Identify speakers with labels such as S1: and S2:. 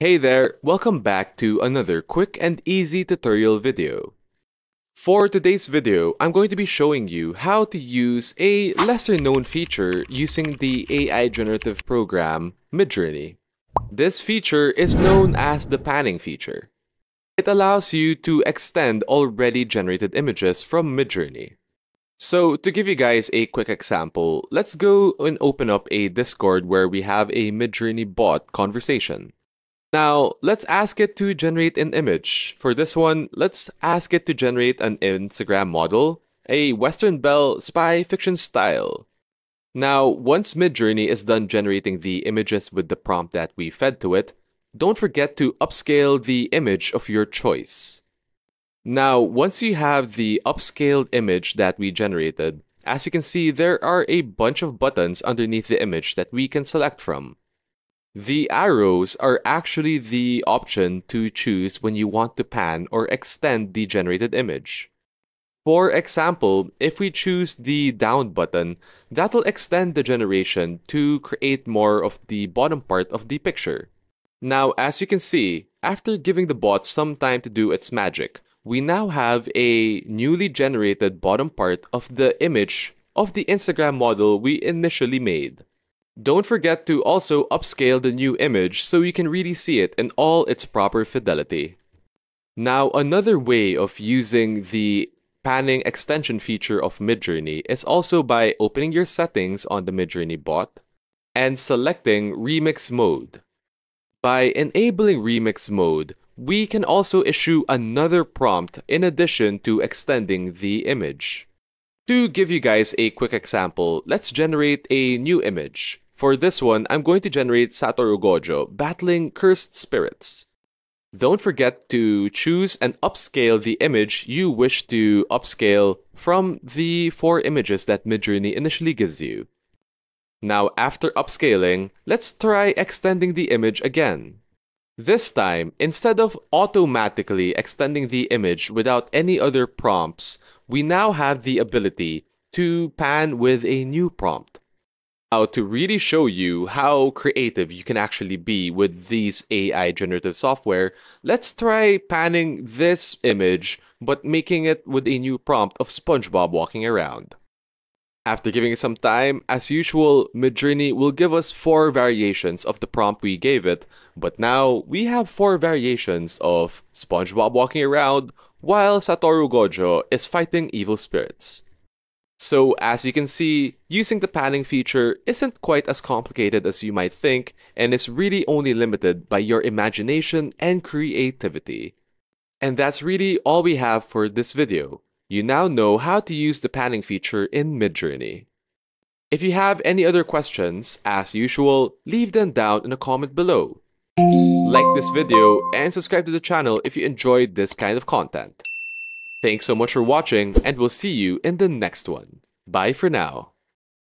S1: Hey there, welcome back to another quick and easy tutorial video. For today's video, I'm going to be showing you how to use a lesser known feature using the AI generative program Midjourney. This feature is known as the panning feature. It allows you to extend already generated images from Midjourney. So to give you guys a quick example, let's go and open up a Discord where we have a Midjourney bot conversation. Now, let's ask it to generate an image. For this one, let's ask it to generate an Instagram model, a Western Belle spy fiction style. Now, once Midjourney is done generating the images with the prompt that we fed to it, don't forget to upscale the image of your choice. Now, once you have the upscaled image that we generated, as you can see, there are a bunch of buttons underneath the image that we can select from. The arrows are actually the option to choose when you want to pan or extend the generated image. For example, if we choose the down button, that will extend the generation to create more of the bottom part of the picture. Now, as you can see, after giving the bot some time to do its magic, we now have a newly generated bottom part of the image of the Instagram model we initially made. Don't forget to also upscale the new image so you can really see it in all its proper fidelity. Now, another way of using the panning extension feature of Midjourney is also by opening your settings on the Midjourney bot and selecting Remix Mode. By enabling Remix Mode, we can also issue another prompt in addition to extending the image. To give you guys a quick example, let's generate a new image. For this one, I'm going to generate Satoru Gojo battling cursed spirits. Don't forget to choose and upscale the image you wish to upscale from the 4 images that Midjourney initially gives you. Now, after upscaling, let's try extending the image again. This time, instead of automatically extending the image without any other prompts, we now have the ability to pan with a new prompt. Now, to really show you how creative you can actually be with these AI generative software, let's try panning this image but making it with a new prompt of SpongeBob walking around. After giving it some time, as usual, Midjourney will give us 4 variations of the prompt we gave it, but now we have 4 variations of SpongeBob walking around while Satoru Gojo is fighting evil spirits. So as you can see, using the panning feature isn't quite as complicated as you might think and is really only limited by your imagination and creativity. And that's really all we have for this video. You now know how to use the panning feature in Midjourney. If you have any other questions, as usual, leave them down in a comment below. Like this video and subscribe to the channel if you enjoyed this kind of content. Thanks so much for watching, and we'll see you in the next one. Bye for now.